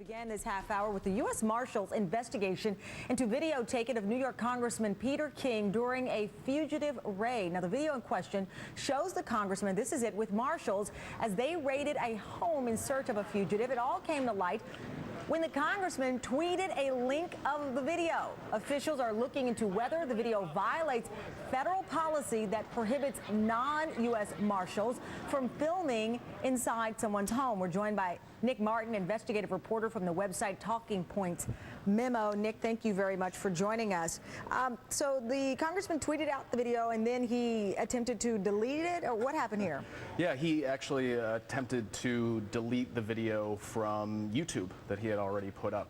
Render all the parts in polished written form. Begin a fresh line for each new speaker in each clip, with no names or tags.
Began this half hour with the U.S. Marshals investigation into video taken of New York Congressman Peter King during a fugitive raid. Now, the video in question shows the congressman, this is it, with marshals as they raided a home in search of a fugitive. It all came to light when the congressman tweeted a link of the video. Officials are looking into whether the video violates federal policy that prohibits non-U.S. Marshals from filming inside someone's home. We're joined by Nick Martin, investigative reporter from the website Talking Points Memo. Nick, thank you very much for joining us. So the congressman tweeted out the video and then he attempted to delete it, or what happened here?
Yeah, he actually attempted to delete the video from YouTube that he had already put up.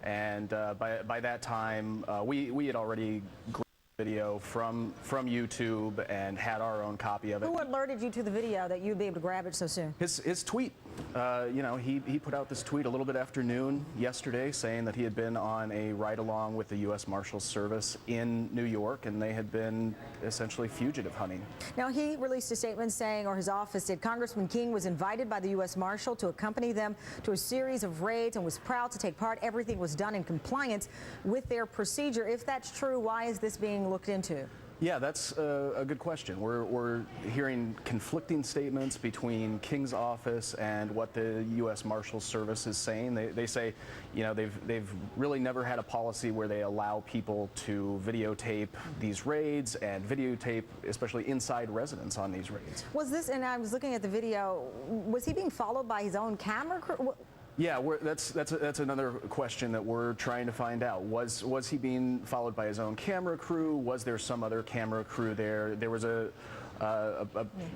And by that time, we had already grabbed the video from YouTube and had our own copy of it.
Who alerted you to the video that you'd be able to grab it so soon?
His tweet. He put out this tweet a little bit after noon yesterday saying that he had been on a ride-along with the U.S. Marshals Service in New York, and they had been essentially fugitive hunting.
Now, he released a statement saying, or his office did, Congressman King was invited by the U.S. Marshal to accompany them to a series of raids and was proud to take part. Everything was done in compliance with their procedure. If that's true, why is this being looked into?
Yeah, that's a good question. We're hearing conflicting statements between King's office and what the U.S. Marshals Service is saying. They say, you know, they've really never had a policy where they allow people to videotape these raids and videotape, especially inside residents on these raids.
Was this, and I was looking at the video, was he being followed by his own camera crew?
Yeah, that's another question that we're trying to find out. Was he being followed by his own camera crew? Was there some other camera crew there? There was a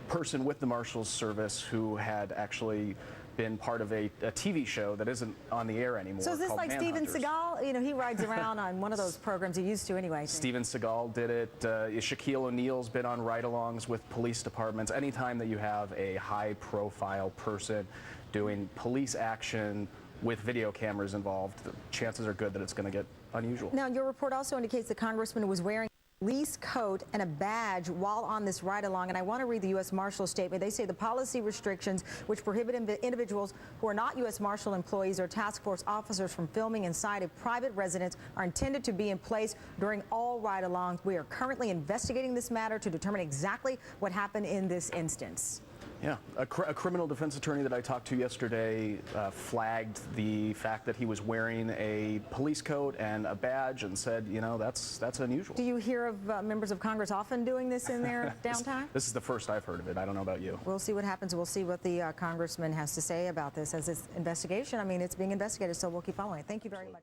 person with the Marshals Service who had actually been part of a TV show that isn't on the air anymore.
So is this like Steven Seagal? You know, he rides around on one of those programs he used to anyway.
Steven Seagal did it. Shaquille O'Neal's been on ride-alongs with police departments. Anytime that you have a high-profile person doing police action with video cameras involved, the chances are good that it's going to get unusual. Now,
your report also indicates the congressman was wearing a police coat and a badge while on this ride-along, and I want to read the U.S. Marshal statement. They say the policy restrictions which prohibit individuals who are not U.S. Marshal employees or task force officers from filming inside a private residence are intended to be in place during all ride-alongs. We are currently investigating this matter to determine exactly what happened in this instance.
Yeah, a criminal defense attorney that I talked to yesterday flagged the fact that he was wearing a police coat and a badge and said, you know, that's unusual.
Do you hear of members of Congress often doing this in their downtime?
This is the first I've heard of it. I don't know about you.
We'll see what happens. We'll see what the congressman has to say about this as this investigation. I mean, it's being investigated, so we'll keep following it. Thank you very much.